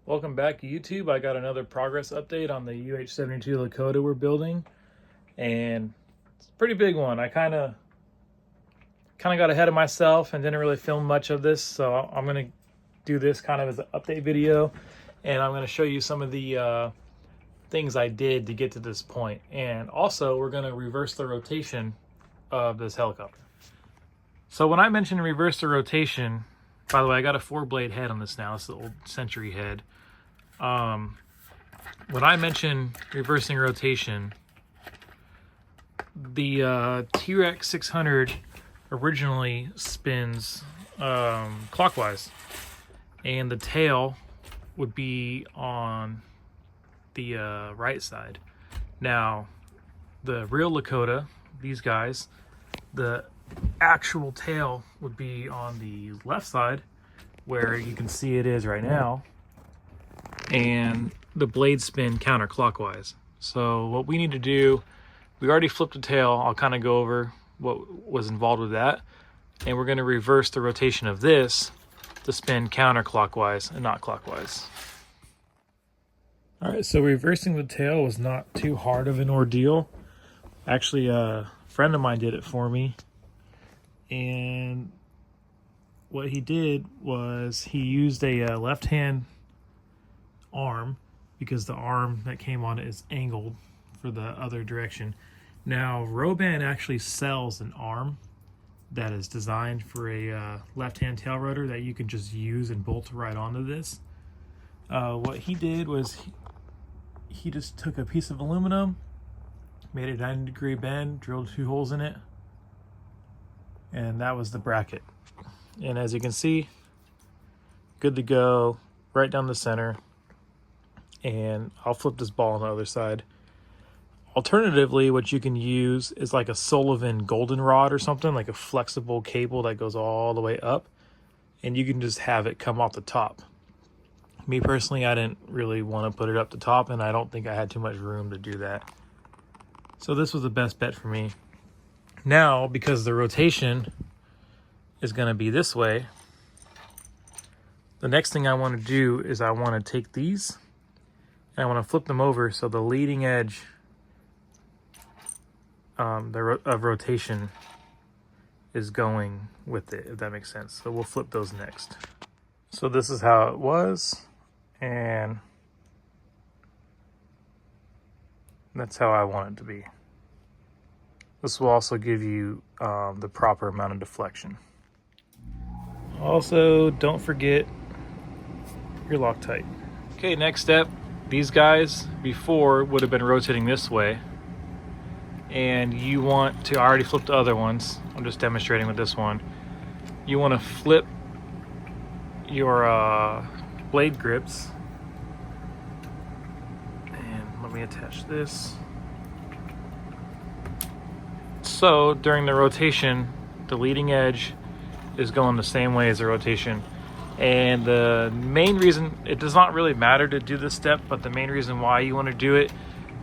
Welcome back to YouTube. I got another progress update on the UH-72 Lakota we're building, and it's a pretty big one. I kind of got ahead of myself and didn't really film much of this, so I'm going to do this kind of as an update video, and I'm going to show you some of the things I did to get to this point. And also, we're going to reverse the rotation of this helicopter. So when I mentioned reverse the rotation, by the way, I got a 4-blade head on this now. It's the old Century head. When I mentioned reversing rotation, the T-Rex 600 originally spins clockwise, and the tail would be on the right side. Now, the real Lakota, these guys, the actual tail would be on the left side, where you can see it is right now, and the blades spin counterclockwise. So what we need to do, we already flipped the tail. I'll kind of go over what was involved with that, and we're going to reverse the rotation of this to spin counterclockwise and not clockwise. All right, so reversing the tail was not too hard of an ordeal. Actually, a friend of mine did it for me. And what he did was he used a left-hand arm, because the arm that came on it is angled for the other direction. Now, Roban actually sells an arm that is designed for a left-hand tail rotor that you can just use and bolt right onto this. What he did was he just took a piece of aluminum, made a 90-degree bend, drilled 2 holes in it, and that was the bracket. And as you can see, good to go, right down the center. And I'll flip this ball on the other side. Alternatively, what you can use is like a Sullivan goldenrod or something, like a flexible cable that goes all the way up, and you can just have it come off the top. Me personally, I didn't really want to put it up the top, and I don't think I had too much room to do that. So this was the best bet for me. Now, because the rotation is going to be this way, the next thing I want to do is I want to take these and I want to flip them over so the leading edge of rotation is going with it, if that makes sense. So we'll flip those next. So this is how it was, and that's how I want it to be. This will also give you the proper amount of deflection. Also, don't forget your Loctite. Okay, next step. These guys before would have been rotating this way, and you want to, I already flipped the other ones, I'm just demonstrating with this one. You want to flip your blade grips, and let me attach this. So during the rotation, the leading edge is going the same way as the rotation. And the main reason, it does not really matter to do this step, but the main reason why you want to do it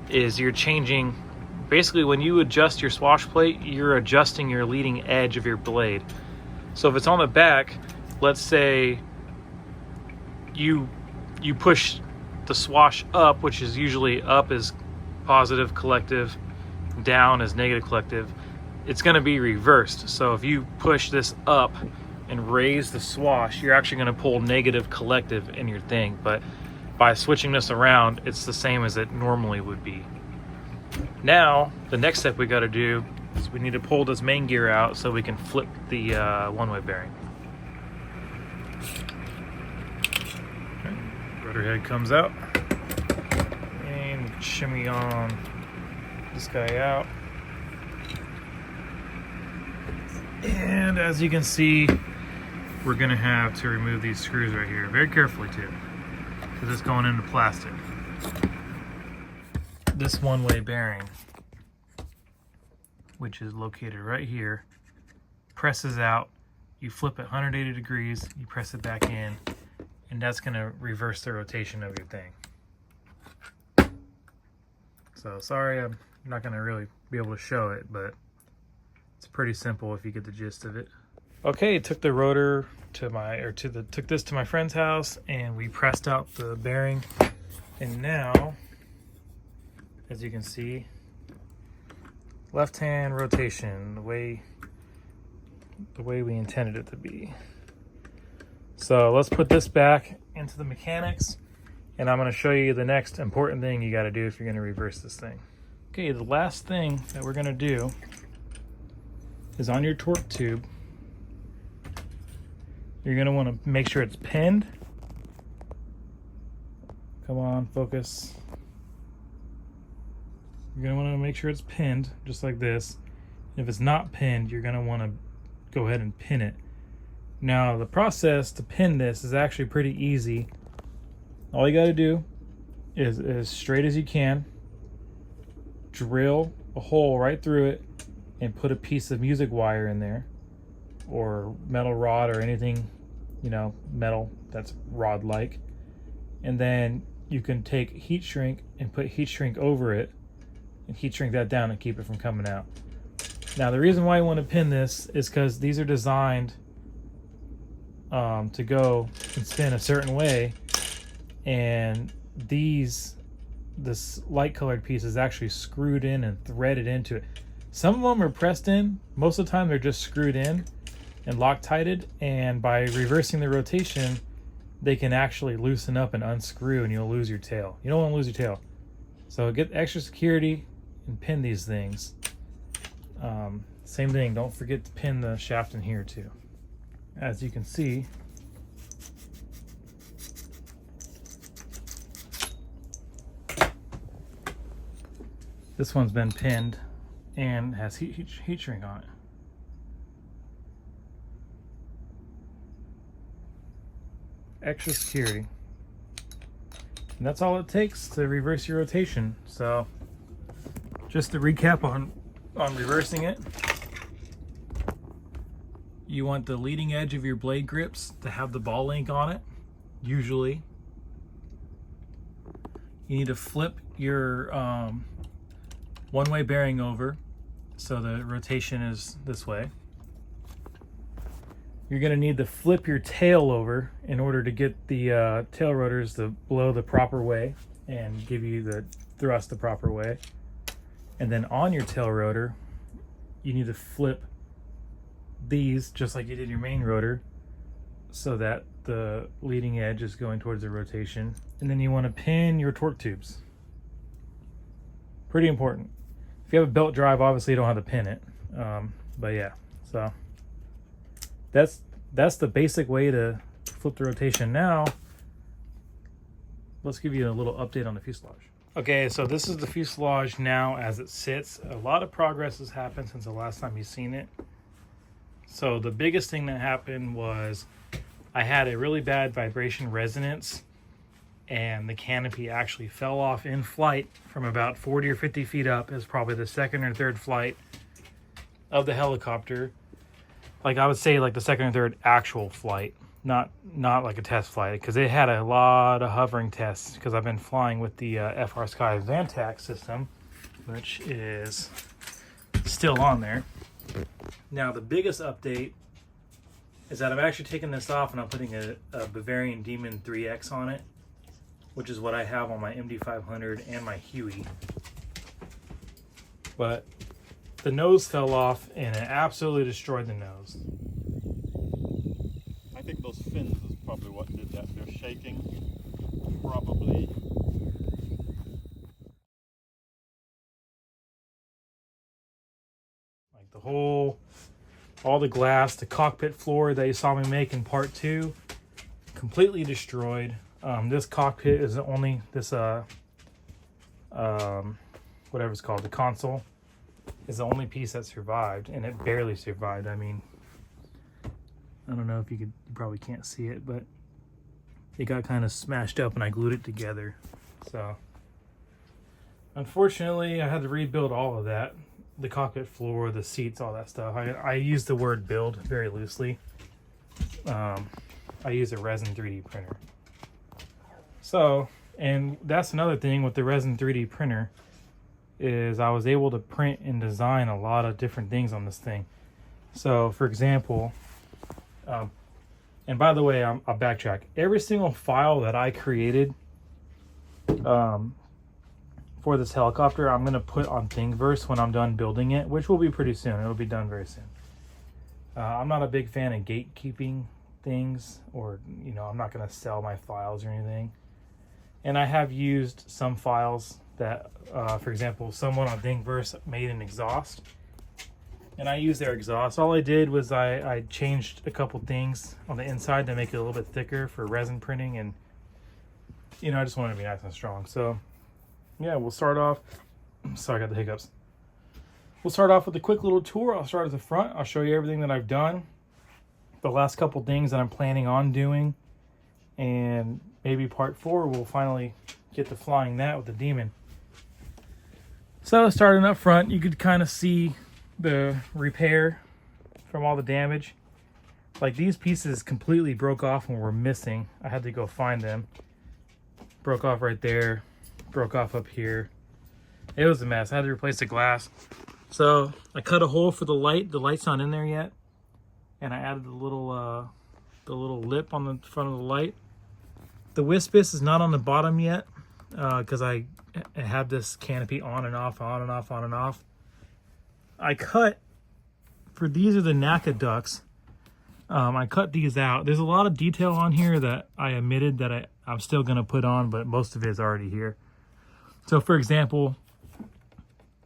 is you're changing, basically when you adjust your swash plate, you're adjusting your leading edge of your blade. So if it's on the back, let's say you push the swash up, which is usually up is positive collective, down is negative collective, it's going to be reversed. So if you push this up and raise the swash, you're actually going to pull negative collective in your thing. But by switching this around, it's the same as it normally would be. Now, the next step we got to do is we need to pull this main gear out so we can flip the one-way bearing. Okay. Rotor head comes out, and shimmy on this guy out. And as you can see, we're gonna have to remove these screws right here, very carefully too, because it's going into plastic. This one-way bearing, which is located right here, presses out. You flip it 180 degrees, you press it back in, and that's gonna reverse the rotation of your thing. So sorry, I'm not gonna really be able to show it, but it's pretty simple if you get the gist of it. Okay, took the rotor took this to my friend's house, and we pressed out the bearing, and now, as you can see, left hand rotation, the way we intended it to be. So let's put this back into the mechanics, and I'm going to show you the next important thing you got to do if you're going to reverse this thing. Okay, the last thing that we're going to do is on your torque tube, you're going to want to make sure it's pinned. Come on, focus. You're going to want to make sure it's pinned, just like this. If it's not pinned, you're going to want to go ahead and pin it. Now, the process to pin this is actually pretty easy. All you got to do is, as straight as you can, drill a hole right through it and put a piece of music wire in there, or metal rod, or anything, you know, metal that's rod-like. And then you can take heat shrink and put heat shrink over it and heat shrink that down and keep it from coming out. Now, the reason why you want to pin this is because these are designed to go and spin a certain way, and this light colored piece is actually screwed in and threaded into it. Some of them are pressed in. Most of the time they're just screwed in and Loctited, and by reversing the rotation they can actually loosen up and unscrew, and you'll lose your tail. You don't want to lose your tail, so get extra security and pin these things. Same thing, don't forget to pin the shaft in here too. As you can see, this one's been pinned and has heat shrink on it. Extra security. And that's all it takes to reverse your rotation. So just to recap on reversing it, you want the leading edge of your blade grips to have the ball link on it, usually. You need to flip your one-way bearing over so the rotation is this way. You're going to need to flip your tail over in order to get the tail rotors to blow the proper way and give you the thrust the proper way. And then on your tail rotor, you need to flip these just like you did your main rotor so that the leading edge is going towards the rotation. And then you want to pin your torque tubes. Pretty important. If you have a belt drive, obviously you don't have to pin it. But yeah, so that's the basic way to flip the rotation. Now, let's give you a little update on the fuselage. Okay, so this is the fuselage now as it sits. A lot of progress has happened since the last time you've seen it. So the biggest thing that happened was I had a really bad vibration resonance, and the canopy actually fell off in flight from about 40 or 50 feet up. It was probably the second or third flight of the helicopter. Like, I would say like the second or third actual flight, not like a test flight, because it had a lot of hovering tests, because I've been flying with the FR Sky Vantac system, which is still on there. Now, the biggest update is that I've actually taken this off and I'm putting a Bavarian Demon 3X on it, which is what I have on my MD500 and my Huey. But the nose fell off and it absolutely destroyed the nose. I think those fins is probably what did that. They're shaking, probably. Like all the glass, the cockpit floor that you saw me make in part 2, completely destroyed. This cockpit is the only, whatever it's called, the console, is the only piece that survived, and it barely survived. I mean, I don't know if you probably can't see it, but it got kind of smashed up and I glued it together. So unfortunately I had to rebuild all of that. The cockpit floor, the seats, all that stuff. I use the word build very loosely. I use a resin 3D printer. So, and that's another thing with the resin 3D printer, is I was able to print and design a lot of different things on this thing. So, for example, And by the way, I'll backtrack. Every single file that I created for this helicopter, I'm going to put on Thingiverse when I'm done building it, which will be pretty soon. It'll be done very soon. I'm not a big fan of gatekeeping things, or, you know, I'm not going to sell my files or anything. And I have used some files that, for example, someone on Thingiverse made an exhaust, and I used their exhaust. All I did was I changed a couple things on the inside to make it a little bit thicker for resin printing, and, you know, I just wanted to be nice and strong. So yeah, we'll start off. Sorry, I got the hiccups. We'll start off with a quick little tour. I'll start at the front. I'll show you everything that I've done, the last couple things that I'm planning on doing, and maybe part 4 we'll finally get to flying that with the Demon. So starting up front, you could kind of see the repair from all the damage. Like, these pieces completely broke off and were missing. I had to go find them. Broke off right there, broke off up here. It was a mess. I had to replace the glass. So I cut a hole for the light. The light's not in there yet, and I added the little lip on the front of the light. The Wispus is not on the bottom yet because I have this canopy on and off, on and off, on and off. I cut, for these are the NACA ducts. I cut these out. There's a lot of detail on here that I omitted that I'm still going to put on, but most of it is already here. So for example,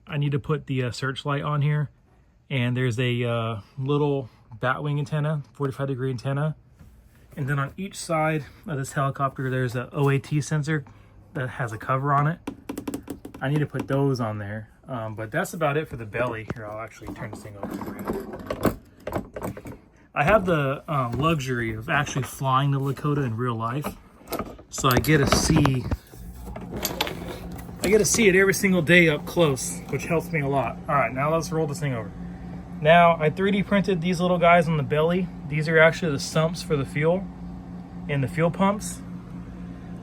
I need to put the searchlight on here, and there's a little batwing antenna, 45-degree antenna. And then on each side of this helicopter, there's a OAT sensor that has a cover on it. I need to put those on there. But that's about it for the belly. Here, I'll actually turn this thing over for you. I have the luxury of actually flying the Lakota in real life, so I get to see it every single day up close, which helps me a lot. All right, now let's roll this thing over. Now, I 3D printed these little guys on the belly. These are actually the sumps for the fuel and the fuel pumps.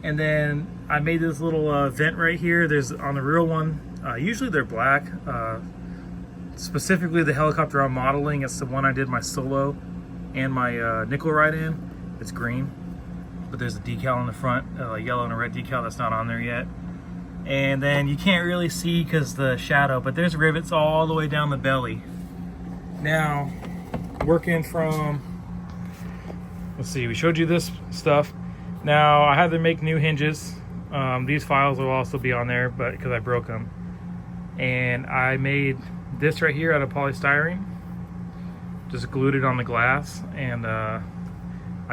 And then I made this little vent right here. There's on the real one. Usually they're black. Specifically the helicopter I'm modeling, it's the one I did my solo and my nickel ride in. It's green, but there's a decal on the front, a yellow and a red decal that's not on there yet. And then you can't really see because the shadow, but there's rivets all the way down the belly. Now, working from, let's see, we showed you this stuff. Now I had to make new hinges. These files will also be on there, but because I broke them. And I made this right here out of polystyrene. Just glued it on the glass, and I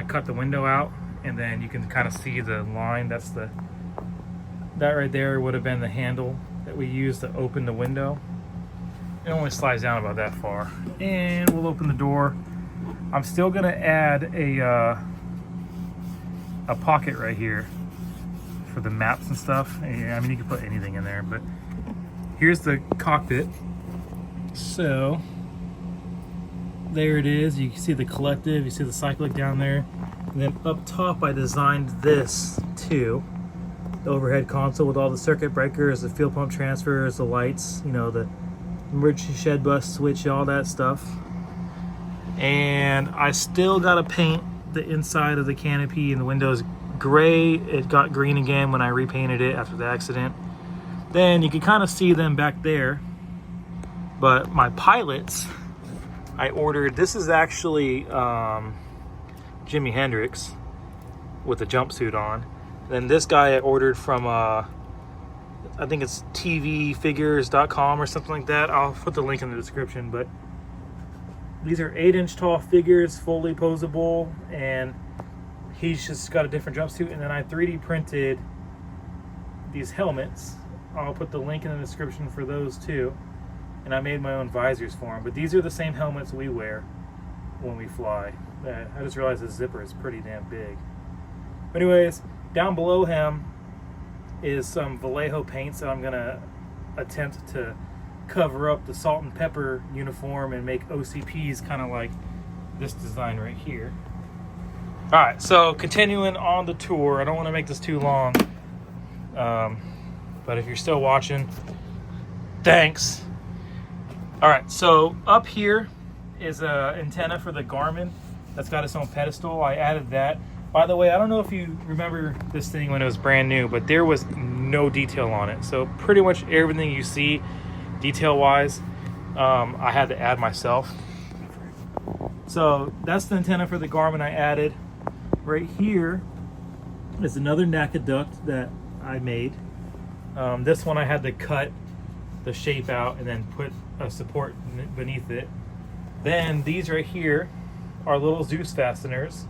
cut the window out, and then you can kind of see the line. That right there would have been the handle that we used to open the window. It only slides down about that far. And we'll open the door. I'm still gonna add a pocket right here for the maps and stuff. I mean, you can put anything in there, but here's the cockpit. So there it is. You can see the collective, you see the cyclic down there. And then up top, I designed this too. The overhead console with all the circuit breakers, the fuel pump transfers, the lights, you know, the emergency shed bus switch, all that stuff. And I still got to paint the inside of the canopy and the windows gray. It got green again when I repainted it after the accident. Then you can kind of see them back there. But my pilots, I ordered, this is actually Jimi Hendrix with a jumpsuit on. Then this guy I ordered from, I think it's tvfigures.com or something like that. I'll put the link in the description, but these are 8-inch tall figures, fully posable, and he's just got a different jumpsuit. And then I 3D printed these helmets. I'll put the link in the description for those too. And I made my own visors for him, but these are the same helmets we wear when we fly. I just realized the zipper is pretty damn big. But anyways, down below him is some Vallejo paints that I'm gonna attempt to cover up the salt and pepper uniform and make OCPs kind of like this design right here. All right, so continuing on the tour, I don't want to make this too long, but if you're still watching, thanks. All right, so up here is an antenna for the Garmin. That's got its own pedestal. I added that. By the way, I don't know if you remember this thing when it was brand new, but there was no detail on it. So pretty much everything you see detail-wise, I had to add myself. So that's the antenna for the Garmin I added. Right here is another NACA duct that I made. This one I had to cut the shape out and then put a support beneath it. Then these right here are little Zeus fasteners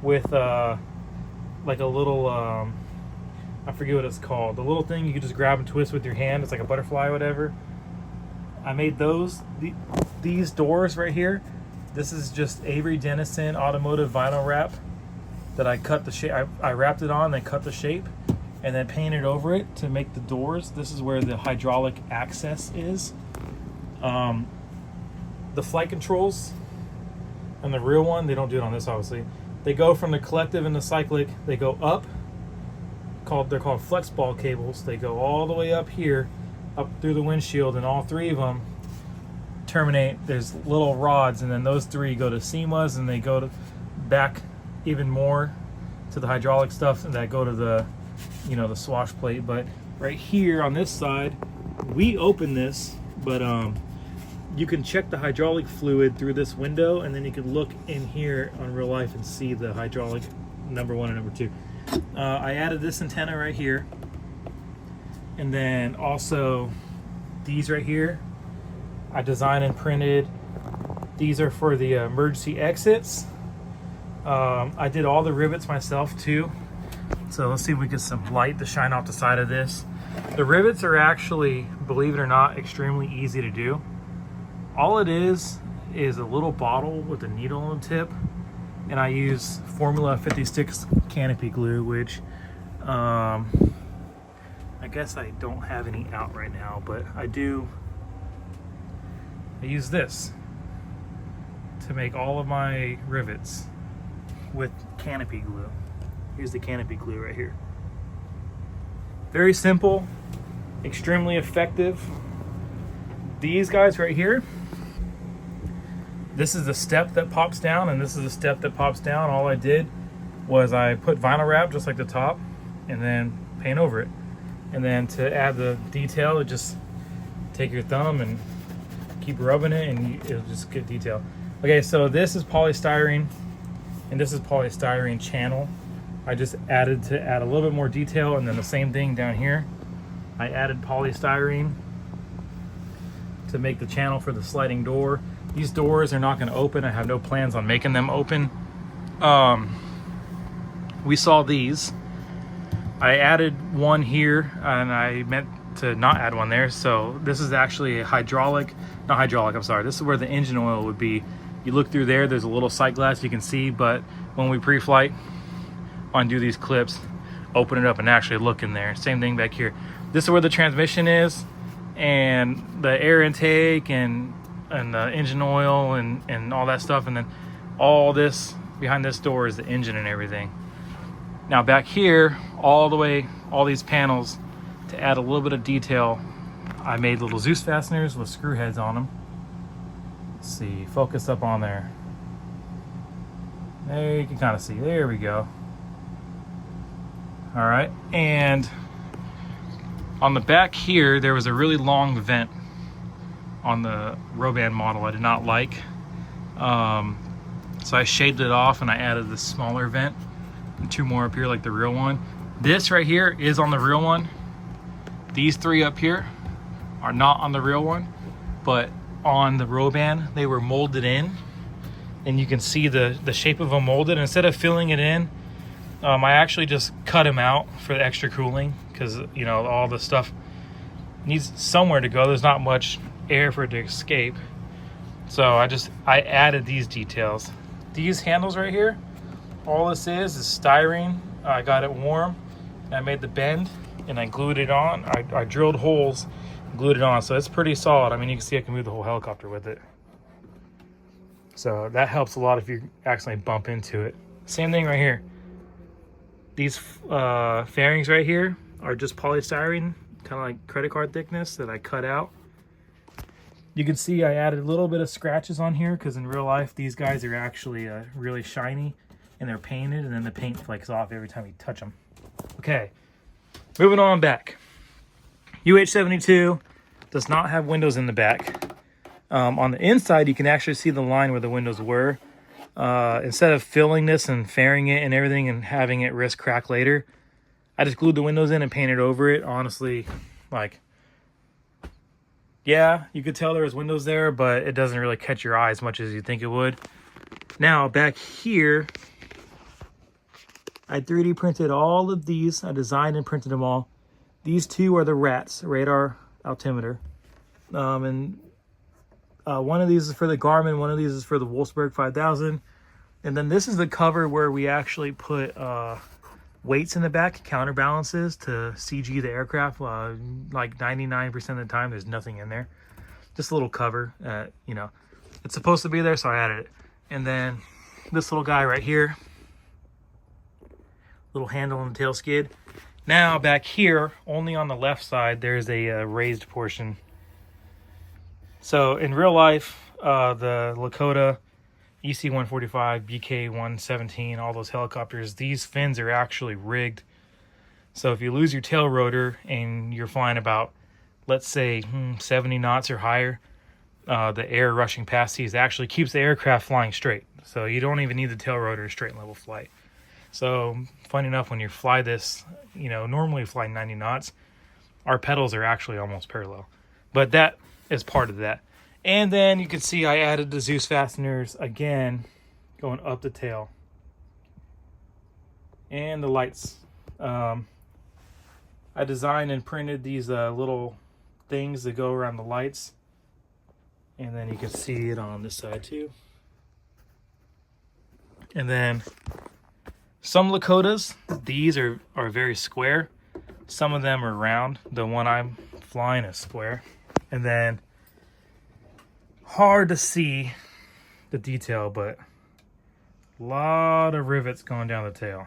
with like a little I forget what it's called, the little thing you can just grab and twist with your hand. It's like a butterfly or whatever. I made those. These doors right here, this is just Avery Dennison automotive vinyl wrap that I cut the shape. I wrapped it on, then cut the shape and then painted over it to make the doors. This is where the hydraulic access is. The flight controls on the real one, they don't do it on this obviously. They go from the collective and the cyclic, they go up, they're called flex ball cables. They go all the way up here, up through the windshield, and all three of them terminate. There's little rods, and then those three go to SEMAs, and they go to back even more to the hydraulic stuff, and that go to the, you know, the swash plate. But right here on this side, we open this, but you can check the hydraulic fluid through this window, and then you can look in here on real life and see the hydraulic number 1 and number 2. I added this antenna right here, and then also these right here I designed and printed. These are for the emergency exits. I did all the rivets myself too, so let's see if we get some light to shine off the side of this. The rivets are actually, believe it or not, extremely easy to do. All it is a little bottle with a needle on the tip, and I use Formula 56 canopy glue, which I guess I don't have any out right now, but I use this to make all of my rivets with canopy glue. Here's the canopy glue right here. Very simple, extremely effective. These guys right here, this is the step that pops down, and this is the step that pops down. All I did was I put vinyl wrap just like the top and then paint over it. And then to add the detail, you just take your thumb and keep rubbing it, and it'll just get detail. Okay, so this is polystyrene, and this is polystyrene channel. I just added to add a little bit more detail, and then the same thing down here. I added polystyrene to make the channel for the sliding door. These doors are not going to open. I have no plans on making them open. We saw these. I added one here, and I meant to not add one there. So this is actually a hydraulic, not hydraulic, I'm sorry. This is where the engine oil would be. You look through there, there's a little sight glass you can see, but when we pre-flight, undo these clips, open it up and actually look in there. Same thing back here. This is where the transmission is, and the air intake, and the engine oil, and all that stuff. And then all this behind this door is the engine and everything. Now back here, all the way, all these panels, to add a little bit of detail, I made little Zeus fasteners with screw heads on them. Let's see, focus up on there. There, you can kind of see, there we go. All right, and on the back here, there was a really long vent on the Roban model I did not like. So I shaved it off and I added this smaller vent, and 2 more up here like the real one. This right here is on the real one. These 3 up here are not on the real one, but on the Roban, they were molded in, and you can see the shape of them molded. Instead of filling it in, I actually just cut them out for the extra cooling, because you know, all the stuff needs somewhere to go. There's not much air for it to escape. So I added these details. These handles right here, all this is styrene. I got it warm, and I made the bend, and I glued it on. I drilled holes, glued it on, so it's pretty solid. I mean, you can see I can move the whole helicopter with it. So that helps a lot if you accidentally bump into it. Same thing right here. These fairings right here are just polystyrene, kind of like credit card thickness, that I cut out. You can see I added a little bit of scratches on here because in real life these guys are actually really shiny and they're painted, and then the paint flakes off every time you touch them. Okay, moving on back. UH-72 does not have windows in the back. On the inside, you can actually see the line where the windows were. Instead of filling this and fairing it and everything and having it risk crack later, I just glued the windows in and painted over it. Honestly, like, yeah, you could tell there was windows there, but it doesn't really catch your eye as much as you think it would. Now, back here, I 3D printed all of these. I designed and printed them all. These two are the RATs, radar altimeter. One of these is for the Garmin, one of these is for the Wolfsburg 5000. And then this is the cover where we actually put weights in the back, counterbalances to CG the aircraft. Like 99% of the time, there's nothing in there. Just a little cover, you know. It's supposed to be there, so I added it. And then this little guy right here. Little handle on the tail skid. Now back here, only on the left side, there's a raised portion. So in real life, the Lakota, EC-145, BK-117, all those helicopters, these fins are actually rigged. So if you lose your tail rotor and you're flying about, let's say, 70 knots or higher, the air rushing past these actually keeps the aircraft flying straight. So you don't even need the tail rotor to straight and level flight. So funny enough, when you fly this, you know, normally fly 90 knots, our pedals are actually almost parallel. But that is part of that. And then you can see I added the Zeus fasteners again, going up the tail. And the lights. I designed and printed these little things that go around the lights. And then you can see it on this side too. And then some Lakotas, these are very square. Some of them are round. The one I'm flying is square. And then, hard to see the detail, but a lot of rivets going down the tail.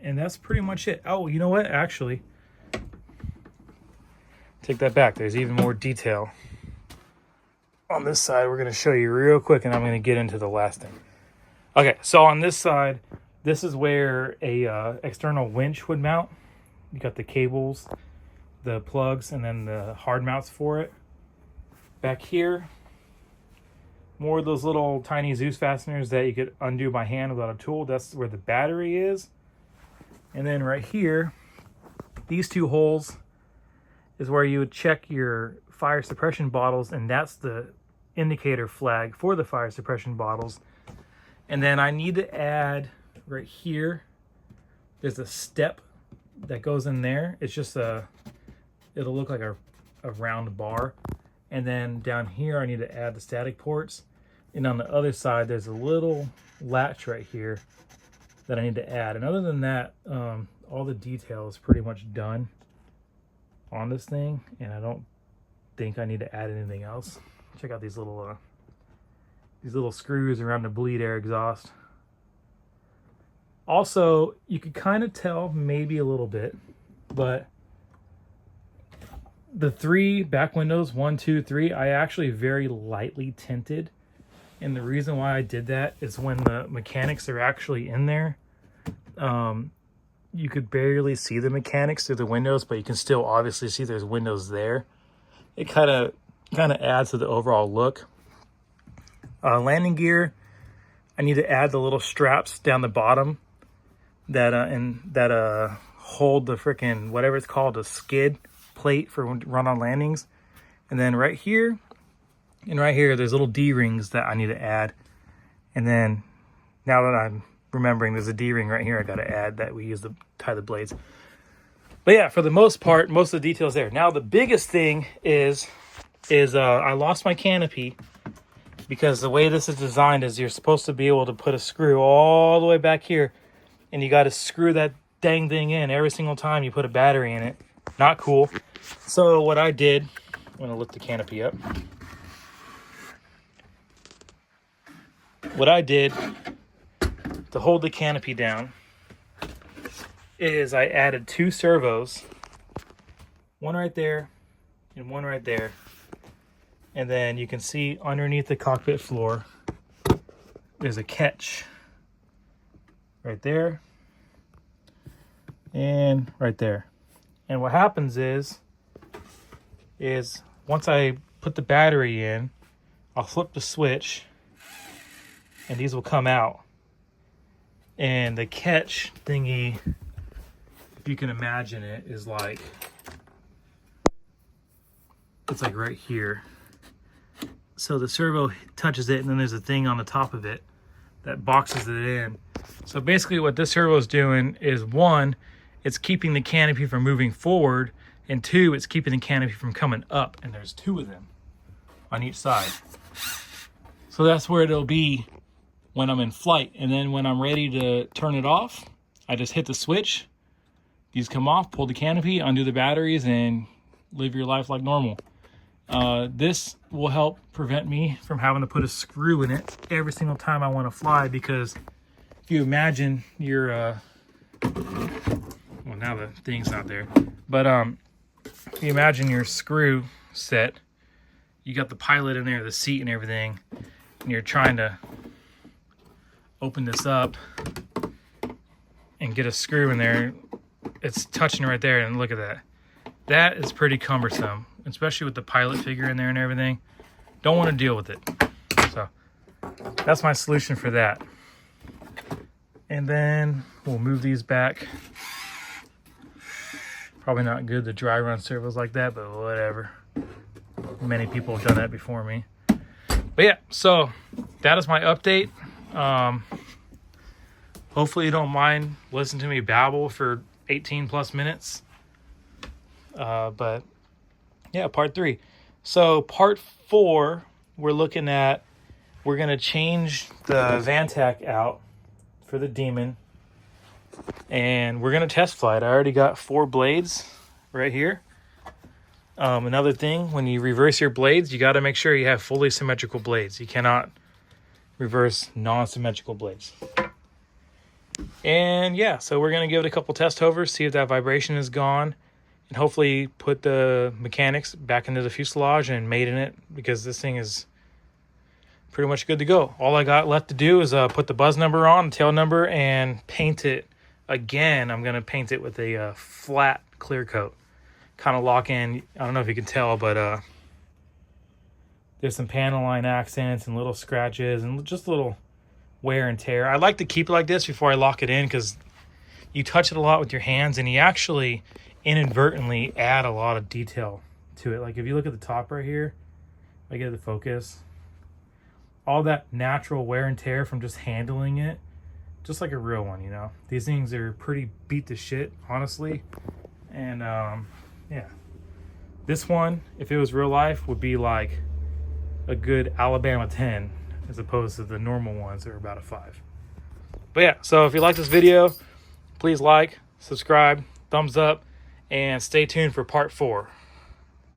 And that's pretty much it. Oh, you know what? Actually, take that back. There's even more detail on this side. We're going to show you real quick, and I'm going to get into the last thing. Okay, so on this side, this is where a external winch would mount. You got the cables, the plugs, and then the hard mounts for it. Back here, more of those little tiny Zeus fasteners that you could undo by hand without a tool. That's where the battery is. And then right here, these two holes is where you would check your fire suppression bottles, and that's the indicator flag for the fire suppression bottles. And then I need to add right here, there's a step that goes in there. It's just it'll look like a round bar. And then down here, I need to add the static ports. And on the other side, there's a little latch right here that I need to add. And other than that, all the detail is pretty much done on this thing. And I don't think I need to add anything else. Check out these little screws around the bleed air exhaust. Also, you could kind of tell maybe a little bit, but the 3 back windows, 1, 2, 3, I actually very lightly tinted. And the reason why I did that is when the mechanics are actually in there, you could barely see the mechanics through the windows, but you can still obviously see there's windows there. It kind of adds to the overall look. Landing gear, I need to add the little straps down the bottom that hold the freaking whatever it's called, a skid plate for run on landings. And then right here and right here, there's little D-rings that I need to add. And then now that I'm remembering there's a D-ring right here I got to add that we use to tie the blades. But yeah, for the most part, most of the details there. Now the biggest thing is I lost my canopy, because the way this is designed is you're supposed to be able to put a screw all the way back here, and you got to screw that dang thing in every single time you put a battery in it. Not cool. So what I did, I'm going to lift the canopy up. What I did to hold the canopy down is I added 2 servos, one right there, and one right there. And then you can see underneath the cockpit floor, there's a catch right there and right there. And what happens is once I put the battery in, I'll flip the switch and these will come out. And the catch thingy, if you can imagine it, is like, it's like right here. So the servo touches it, and then there's a thing on the top of it that boxes it in. So basically what this servo is doing is, one, it's keeping the canopy from moving forward, and two, it's keeping the canopy from coming up, and there's two of them on each side. So that's where it'll be when I'm in flight. And then when I'm ready to turn it off, I just hit the switch, these come off, pull the canopy, undo the batteries, and live your life like normal. This will help prevent me from having to put a screw in it every single time I want to fly, because if you imagine your, well, now the thing's not there, but if you imagine your screw set, you got the pilot in there, the seat and everything, and you're trying to open this up and get a screw in there, it's touching right there, and look at that. That is pretty cumbersome, especially with the pilot figure in there and everything. Don't want to deal with it. So that's my solution for that. And then we'll move these back. Probably not good to dry run servos like that, but whatever. Many people have done that before me. But yeah, so that is my update. Hopefully you don't mind listening to me babble for 18 plus minutes. But yeah, part 3. So part 4, we're looking at, we're going to change the Vantac out for the Demon, and we're going to test fly it. I already got 4 blades right here. Another thing, when you reverse your blades, you got to make sure you have fully symmetrical blades. You cannot reverse non-symmetrical blades. And yeah, so we're going to give it a couple test hovers, see if that vibration is gone, and hopefully put the mechanics back into the fuselage and mate in it, because this thing is pretty much good to go. All I got left to do is put the buzz number on, the tail number, and paint it again. I'm going to paint it with a flat clear coat. Kind of lock in, I don't know if you can tell, but there's some panel line accents and little scratches and just little wear and tear. I like to keep it like this before I lock it in, because you touch it a lot with your hands and you actually inadvertently add a lot of detail to it. Like if you look at the top right here, I get the focus, all that natural wear and tear from just handling it, just like a real one, you know. These things are pretty beat to shit, honestly. And yeah, this one, if it was real life, would be like a good Alabama 10 as opposed to the normal ones that are about a 5. But yeah, so if you like this video, please like, subscribe, thumbs up, and stay tuned for part 4.